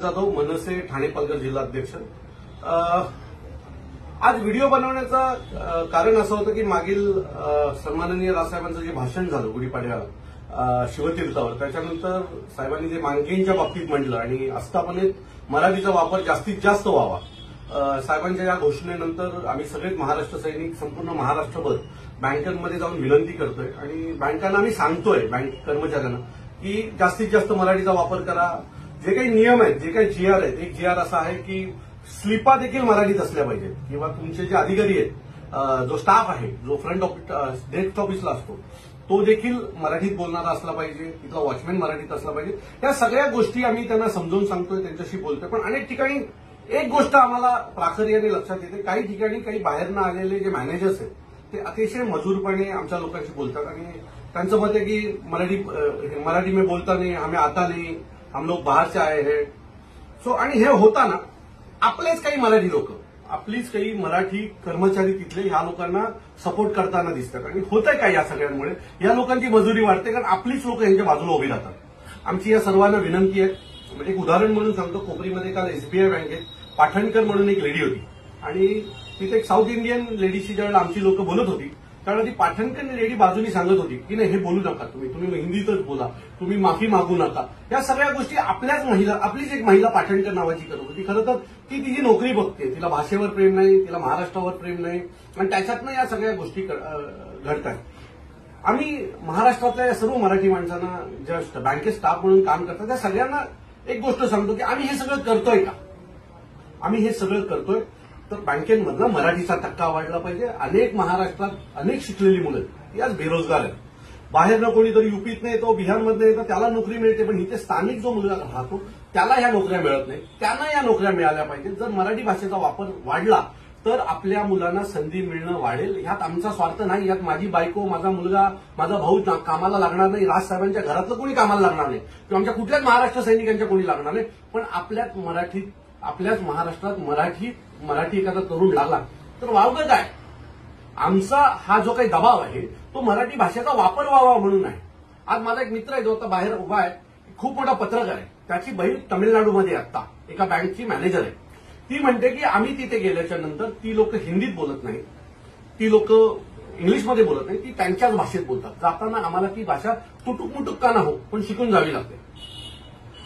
जाधव, मनसे, ठाणे पालघर जिल्हा अध्यक्ष। आज व्हिडिओ बनवण्याचं कारण असं होतं की मागील सन्माननीय राजसाहेबांचं जे भाषण झालं गुढीपाडव्याला शिवतीर्थावर, त्याच्यानंतर साहेबांनी जे मानकेंच्या बाबतीत म्हटलं आणि आस्थापनेत मराठीचा वापर जास्तीत जास्त व्हावा, साहेबांच्या या घोषणेनंतर आम्ही सगळेच महाराष्ट्र सैनिक संपूर्ण महाराष्ट्रभर बँकांमध्ये जाऊन विनंती करतोय आणि बँकांना आम्ही सांगतोय, बँक कर्मचाऱ्यांना, की जास्तीत जास्त मराठीचा वापर करा। जे काही नियम आहेत, जे काही जीआर आहेत, एक जीआर असा आहे की स्लिपा देखील मराठीत असल्या पाहिजेत किंवा तुमचे जे अधिकारी आहेत, जो स्टाफ आहे, जो फ्रंट ऑफिस डेस्क ऑफिसला असतो, तो देखील मराठीत बोलणारा असला पाहिजे, तिथला वॉचमॅन मराठीत असला पाहिजे। या सगळ्या गोष्टी आम्ही त्यांना समजावून सांगतोय, त्यांच्याशी बोलतोय। पण अनेक ठिकाणी एक गोष्ट आम्हाला प्राखर्याने लक्षात येते, काही ठिकाणी काही बाहेरनं आलेले जे मॅनेजर्स आहेत ते अतिशय मजूरपणे आमच्या लोकांशी बोलतात आणि त्यांचं मत आहे की मराठी में बोलता नहीं, हमें आता नहीं, हम लोग बाहर से आए हैं। सो आणि हे होताना आपलेच काही मराठी लोक, आपलीच काही मराठी कर्मचारी तिथले ह्या लोकांना सपोर्ट करताना दिसतात आणि होतंय काय या सगळ्यांमुळे, या लोकांची मजुरी वाढते कारण आपलीच लोक यांच्या बाजूला उभी राहतात। आमची या सर्वांना विनंती आहे, म्हणजे एक उदाहरण म्हणून सांगतो, कोपरीमध्ये काल एसबीआय बँकेत पाठणकर म्हणून एक लेडी होती आणि तिथे एक साऊथ इंडियन लेडीशी ज्यावेळेला आमची लोक बोलत होती त्यावेळेला ती पाठणकर लेडी बाजूनी सांगत होती की नाही, हे बोलू नका, तुम्ही हिंदीतच बोला, तुम्ही माफी मागू नका। या सगळ्या गोष्टी आपल्याच महिला, आपलीच एक महिला पाठणकर नावाची करत होती। खरं तर ती तिची नोकरी बघते, तिला भाषेवर प्रेम नाही, तिला महाराष्ट्रावर प्रेम नाही आणि त्याच्यातनं या सगळ्या गोष्टी घडतात। आम्ही महाराष्ट्रातल्या या सर्व मराठी माणसांना ज्या बँकेत स्टाफ म्हणून काम करतात त्या सगळ्यांना एक गोष्ट सांगतो की आम्ही हे सगळं करतोय का, आम्ही हे सगळं करतोय तर बँकेमधला मराठीचा टक्का वाढला पाहिजे। अनेक महाराष्ट्रात अनेक शिकलेली मुलं ती आज बेरोजगार आहेत, बाहेरनं कोणीतरी युपीतनं येतो, बिहारमधनं येतो, त्याला नोकरी मिळते, पण इथे स्थानिक जो मुलगा राहतो त्याला ह्या नोकऱ्या मिळत नाही, त्यांना या नोकऱ्या मिळाल्या पाहिजेत। जर मराठी भाषेचा वापर वाढला तर आपल्या मुलांना संधी मिळणं वाढेल। ह्यात आमचा स्वार्थ नाही, यात माझी बायको, माझा मुलगा, माझा भाऊ कामाला लागणार नाही, राजसाहेबांच्या घरातलं कोणी कामाला लागणार नाही किंवा आमच्या कुठल्याच महाराष्ट्र सैनिकांच्या कोणी लागणार नाही, पण आपल्याच महाराष्ट्रात मराठी एखादा तरुण लागला तर वावगं काय। आमचा हा जो काही दबाव आहे तो मराठी भाषेचा वापर व्हावा म्हणून आहे। आज माझा एक मित्र आहे जो आता बाहेर उभा आहे, खूप मोठा पत्रकार आहे, त्याची बहीण तमिळनाडूमध्ये आता एका बँकची मॅनेजर आहे। ती म्हणते की आम्ही तिथे गेल्याच्या नंतर ती लोक हिंदीत बोलत नाही, ती लोक इंग्लिशमध्ये बोलत नाही, ती त्यांच्याच भाषेत बोलतात। जाताना आम्हाला ती भाषा तुटुक मुटुक का ना हो पण शिकून जावी लागते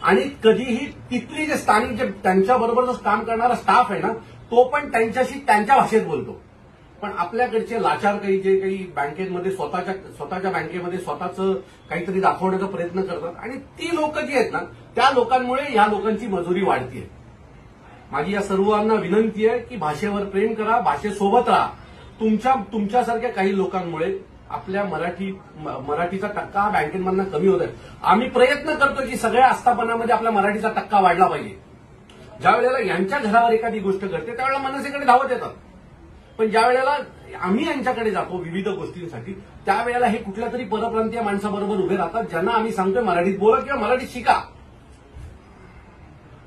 आणि कधीही तिथली जे स्थानिक, जे त्यांच्याबरोबर जो काम करणारा स्टाफ आहे ना, तो पण त्यांच्याशी त्यांच्या भाषेत बोलतो। पण आपल्याकडचे लाचार काही बँकेमध्ये स्वतःच्या बँकेमध्ये स्वतःचं काहीतरी दाखवण्याचा प्रयत्न करतात आणि ती लोक जी आहेत ना, त्या लोकांमुळे या लोकांची मजुरी वाढतीये। माझी या सर्वांना विनंती आहे की भाषेवर प्रेम करा, भाषेसोबत राहा। तुमच्यासारख्या काही लोकांमुळे आपल्या मराठीचा टक्का बँकेमधनं कमी होत आहे। आम्ही प्रयत्न करतो की सगळ्या आस्थापनामध्ये आपल्या मराठीचा टक्का वाढला पाहिजे। ज्या वेळेला यांच्या घरावर एखादी गोष्ट घडते त्यावेळेला मनसेकडे धावत येतात, पण ज्या वेळेला आम्ही यांच्याकडे जातो विविध गोष्टींसाठी त्यावेळेला हे कुठल्या तरी परप्रांतीय माणसाबरोबर उभे राहतात, ज्यांना आम्ही सांगतोय मराठीत बोला किंवा मराठीत शिका।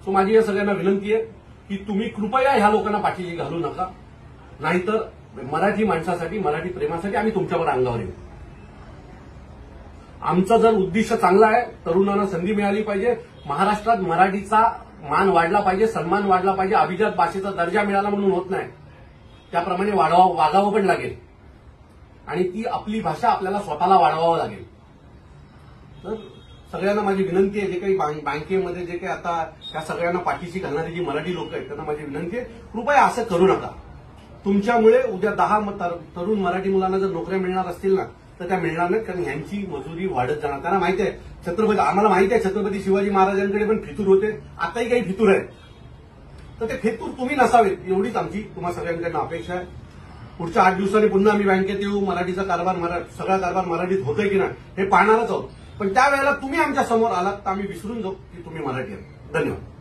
सो माझी या सगळ्यांना विनंती आहे की तुम्ही कृपया ह्या लोकांना पाठीशी घालू नका, नाहीतर मराठी माणसासाठी, मराठी प्रेमासाठी आम्ही तुमच्यावर अंगावर येऊ। आमचा जर उद्दिष्ट चांगला आहे, तरुणांना संधी मिळाली पाहिजे, महाराष्ट्रात मराठीचा मान वाढला पाहिजे, सन्मान वाढला पाहिजे, अभिजात भाषेचा दर्जा मिळाला म्हणून होत नाही, त्याप्रमाणे वागावं पण लागेल आणि ती आपली भाषा आपल्याला स्वतःला वाढवावं लागेल। तर सगळ्यांना माझी विनंती आहे, जे काही बँकेमध्ये जे काही आता त्या सगळ्यांना पाठीशी घालणारी जी मराठी लोक आहेत त्यांना माझी विनंती आहे, कृपया असं करू नका। तुमच्यामुळे उद्या 10 तरुण मराठी मुलांना जर नोकऱ्या मिळणार असतील ना तर त्या मिळणार नाहीत, कारण यांची मजुरी वाढत जाणार। त्यांना माहिती आहे आम्हाला माहिती आहे छत्रपती शिवाजी महाराजांकडे पण फितूर होते, आताही काही फितूर आहेत, तर ते फितूर तुम्ही नसावेत एवढीच आमची तुम्हा सगळ्यांकडनं अपेक्षा आहे। पुढच्या 8 दिवसांनी पुन्हा आम्ही बँकेत येऊ, मराठीचा सगळा कारभार मराठीत होतोय की नाही हे पाहणारच आहोत, पण त्यावेळेला तुम्ही आमच्या समोर आलात तर आम्ही विसरून जाऊ की तुम्ही मराठी आहात। धन्यवाद।